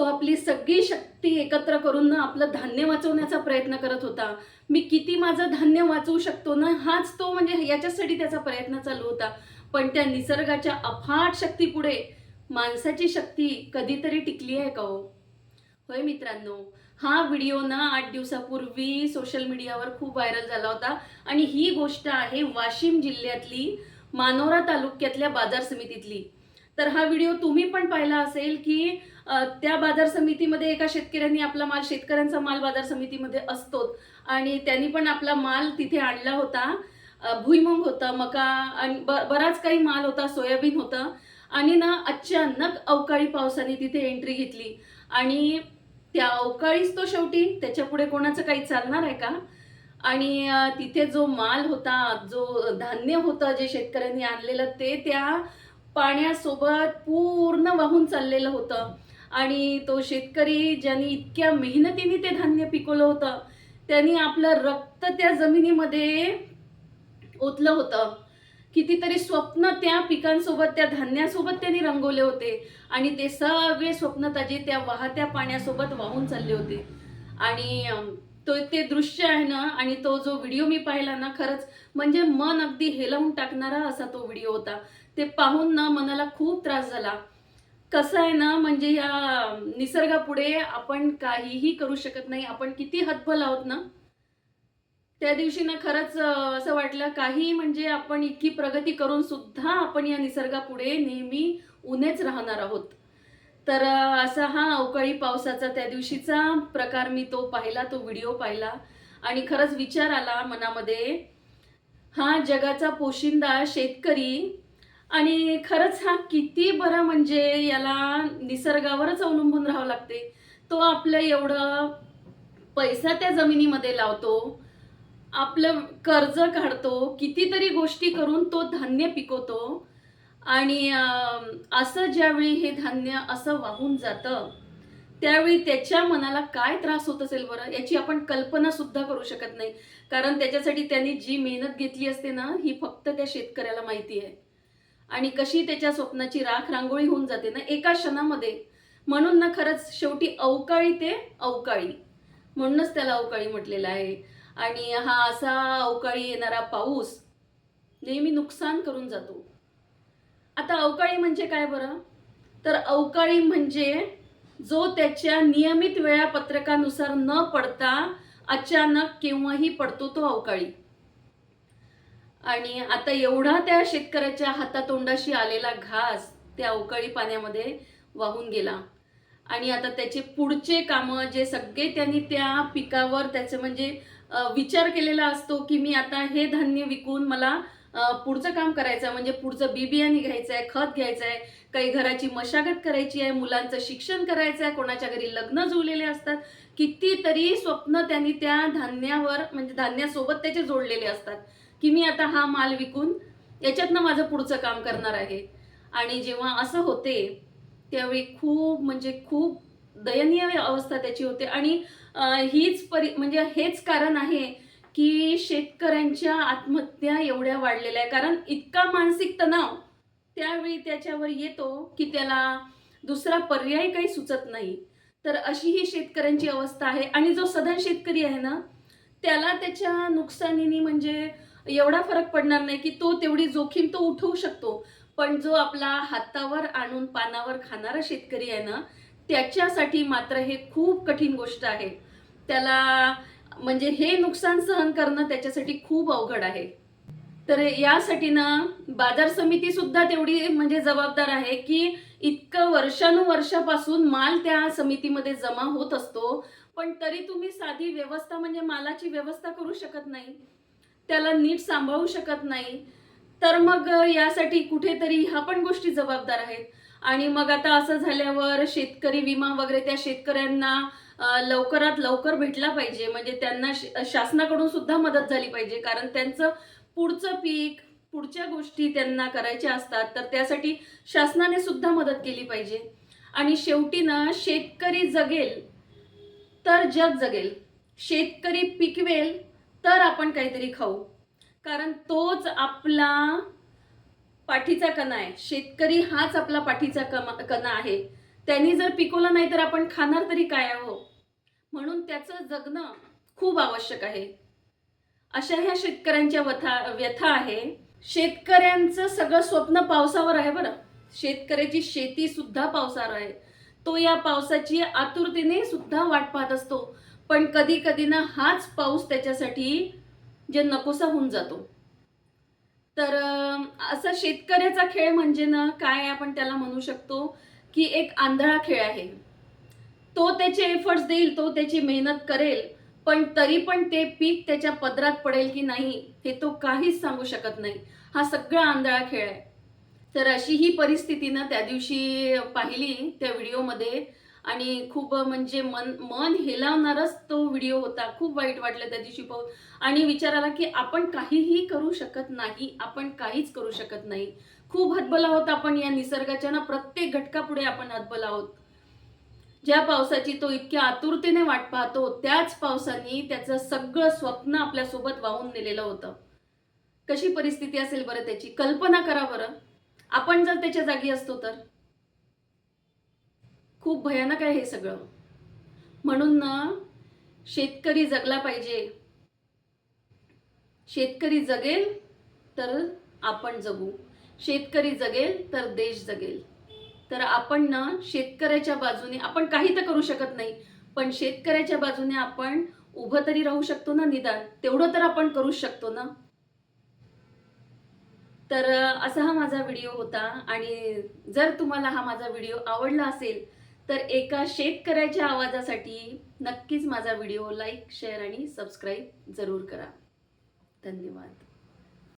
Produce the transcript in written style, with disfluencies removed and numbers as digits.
तो आपली सगळी शक्ती एकत्र करून ना आपलं धान्य वाचवण्याचा प्रयत्न करत होता. मी किती माझं धान्य वाचवू शकतो ना, हाच तो म्हणजे याच्यासाठी त्याचा प्रयत्न चालू होता. पण त्या निसर्गाच्या अफाट शक्तीपुढे माणसाची शक्ती कधीतरी टिकली आहे का हो? होय मित्रांनो, हा व्हिडिओ ना 8 दिवसापूर्वी सोशल मीडियावर खूप व्हायरल झाला होता आणि ही गोष्ट आहे वाशिम जिल्ह्यातली मानोरा तालुक्यातल्या बाजार समितीतली. तर हा व्हिडिओ तुम्ही पण पाहिला असेल की त्या बाजार समितीमध्ये एका शेतकऱ्यांनी आपला माल, शेतकऱ्यांचा माल बाजार समितीमध्ये असतोच आणि त्यांनी पण आपला माल तिथे आणला होता. भुईमुग होता, मका आणि बराच काही माल होता, सोयाबीन होतं आणि ना अचानक अवकाळी पावसाने तिथे एंट्री घेतली आणि त्या अवकाळीच तो शेवटी, त्याच्यापुढे कोणाचं काही चालणार आहे का? आणि तिथे जो माल होता, जो धान्य होतं जे शेतकऱ्यांनी आणलेलं, ते त्या पाण्यासोबत पूर्ण वाहून चाललेलं होतं. आणि तो शेतकरी ज्यांनी इतक्या मेहनतीने ते धान्य पिकवलं होतं, त्यांनी आपलं रक्त त्या जमिनीमध्ये ओतलं होतं. कितीतरी स्वप्न त्या पिकांसोबत, त्या धान्यासोबत त्यांनी रंगवले होते आणि ते सगळे स्वप्न ताजे त्या वाहत्या पाण्यासोबत वाहून चालले होते. आणि ते दृश्य आहे ना, आणि तो जो व्हिडिओ मी पाहिला ना, खरंच म्हणजे मन अगदी हेलावून टाकणारा असा तो व्हिडिओ होता. ते पाहून ना मनाला खूप त्रास झाला. कसं आहे ना, म्हणजे या निसर्गापुढे आपण काहीही करू शकत नाही. आपण किती हतबल आहोत ना. त्या दिवशी ना खरंच असं वाटलं, काही म्हणजे आपण इतकी प्रगती करून सुद्धा आपण या निसर्गापुढे नेहमी उभेच राहणार आहोत. तर असा हा अवकाळी पावसाचा त्या दिवशीचा प्रकार मी तो पाहिला, तो व्हिडिओ पाहिला आणि खरंच विचार आला मनामध्ये, हा जगाचा पोशिंदा शेतकरी आणि खरंच हा किती बरा, म्हणजे याला निसर्गावरच अवलंबून राहावं लागते. तो आपलं एवढं पैसा त्या जमिनीमध्ये लावतो, आपलं कर्ज काढतो, कितीतरी गोष्टी करून तो धान्य पिकवतो आणि असं ज्यावेळी हे धान्य असं वाहून जातं, त्यावेळी त्याच्या मनाला काय त्रास होत असेल बरं, याची आपण कल्पना सुद्धा करू शकत नाही. कारण त्याच्यासाठी त्यांनी जी मेहनत घेतली असते ना, ही फक्त त्या शेतकऱ्याला माहिती आहे. आणि कशी त्याच्या स्वप्नाची राख रांगोळी होऊन जाते ना एका क्षणामध्ये. म्हणून ना खरंच शेवटी अवकाळी ते अवकाळी, म्हणूनच त्याला अवकाळी म्हटलेलं आहे. आणि हा असा अवकाळी येणारा पाऊस नेहमी नुकसान करून जातो. आता अवकाळी म्हणजे काय बरं? तर अवकाळी म्हणजे जो त्याच्या नियमित वेळापत्रकानुसार न पडता अचानक केव्हाही पडतो, तो अवकाळी. आणि आता एवढा त्या शेतकऱ्याच्या हातातोंडाशी आलेला घास त्या अवकाळी पाण्यामध्ये वाहून गेला. आणि आता त्याचे पुढचे कामं जे सगळे त्यांनी त्या पिकावर त्याचे म्हणजे विचार केलेला असतो, की मी आता हे धान्य विकून मला पुढचं काम करायचं आहे, म्हणजे पुढचं बी-बियाणे घ्यायचं आहे, खत घ्यायचं आहे, काही घराची मशागत करायची आहे, मुलांचं शिक्षण करायचं आहे, कोणाच्या घरी लग्न जुळलेले असतात. कितीतरी स्वप्न त्यांनी त्या धान्यावर म्हणजे धान्यासोबत त्याचे जोडलेले असतात, की मी आता हा माल विकून याच्यातनं माझं पुढचं काम करणार आहे. आणि जेव्हा असं होते, त्यावेळी खूप म्हणजे खूप दयनीय अवस्था त्याची होते. आणि हीच म्हणजे हेच कारण आहे, की शेतकऱ्यांच्या आत्महत्या एवढ्या वाढलेल्या आहे. कारण इतका मानसिक तणाव त्यावेळी त्याच्यावर येतो, की त्याला दुसरा पर्याय काही सुचत नाही. तर अशी ही शेतकऱ्यांची अवस्था आहे. आणि जो सधन शेतकरी आहे ना, त्याला त्याच्या नुकसानीने म्हणजे एवढा फरक पडणार नाही, की तो तेवढी जोखीम तो उठवू शकतो. पण जो आपला हातावर आणून पानावर खाणारा शेतकरी आहे ना, त्याच्यासाठी मात्र हे खूप कठीण गोष्ट आहे. त्याला म्हणजे हे नुकसान सहन करणं त्याच्यासाठी खूप अवघड आहे. तर यासाठी ना बाजार समिती सुद्धा तेवढी म्हणजे जबाबदार आहे, की इतकं वर्षानुवर्षापासून माल त्या समितीमध्ये जमा होत असतो. पण तरी तुम्ही साधी व्यवस्था म्हणजे मालाची व्यवस्था करू शकत नाही. त्याला नीट सांभाळू शकत नाही. तर मग यासाठी कुठेतरी ह्या पण गोष्टी जबाबदार आहेत. आणि मग आता असं झाल्यावर शेतकरी विमा वगैरे त्या शेतकऱ्यांना लवकरात लवकर भेटला पाहिजे. म्हणजे त्यांना शासनाकडून सुद्धा मदत झाली पाहिजे. कारण त्यांचं पुढचं पीक, पुढच्या गोष्टी त्यांना करायच्या असतात. तर त्यासाठी शासनाने सुद्धा मदत केली पाहिजे. आणि शेवटी ना शेतकरी जगेल तर जग जगेल. शेतकरी पिकवेल तर आपण काहीतरी खाऊ. कारण तोच आपला पाठीचा कणा आहे. शेतकरी हाच आपला पाठीचा कणा आहे. त्यांनी जर पिकवलं नाही तर आपण खाणार तरी काय आहो. म्हणून त्याचं जगणं खूप आवश्यक आहे. अशा ह्या शेतकऱ्यांच्या व्यथा आहे. शेतकऱ्यांचं सगळं स्वप्न पावसावर आहे बरं. शेतकऱ्याची शेती सुद्धा पावसावर आहे. तो या पावसाची आतुरतेने सुद्धा वाट पाहत असतो. पण कधी कधी ना हाच पाऊस त्याच्यासाठी जे नकोसा होऊन जातो. तर असा शेतकऱ्याचा खेळ म्हणजे ना काय आपण त्याला म्हणू शकतो की एक आंधळा खेळ आहे. तो त्याचे एफर्ट्स देईल, तो त्याची मेहनत करेल, पण तरी पण ते पीक त्याच्या पदरात पडेल की नाही हे तो काहीच सांगू शकत नाही. हा सगळा आंधळा खेळ आहे. तर अशी ही परिस्थिती ना त्या दिवशी पाहिली त्या व्हिडिओमध्ये आणि खूप म्हणजे मन मन हेलावणारच तो व्हिडिओ होता. खूप वाईट वाटलं त्या दिवशी पाहून आणि विचार आला की आपण काहीही करू शकत नाही. आपण काहीच करू शकत नाही. खूप हतबल आहोत आपण या निसर्गाच्या ना प्रत्येक घटकापुढे आपण हतबल आहोत. ज्या पावसाची तो इतक्या आतुरतेने वाट पाहतो त्याच पावसाने त्याचं सगळं स्वप्न आपल्यासोबत वाहून नेलेलं होतं. कशी परिस्थिती असेल बरं त्याची, कल्पना करा बरं. आपण जर त्याच्या जागी असतो तर खूप भयानक आहे हे सगळं. म्हणून ना शेतकरी जगला पाहिजे. शेतकरी जगेल तर आपण जगू. शेतकरी जगेल तर देश जगेल. तर आपण ना शेतकऱ्याच्या बाजूने आपण काही तर करू शकत नाही, पण शेतकऱ्याच्या बाजूने आपण उभं तरी राहू शकतो ना निदान. तेवढं तर आपण करू शकतो ना. तर असा हा माझा व्हिडिओ होता आणि जर तुम्हाला हा माझा व्हिडिओ आवडला असेल तर एका शेतकऱ्याच्या आवाजासाठी नक्कीच माझा व्हिडिओ लाईक, शेअर आणि सबस्क्राईब जरूर करा. धन्यवाद.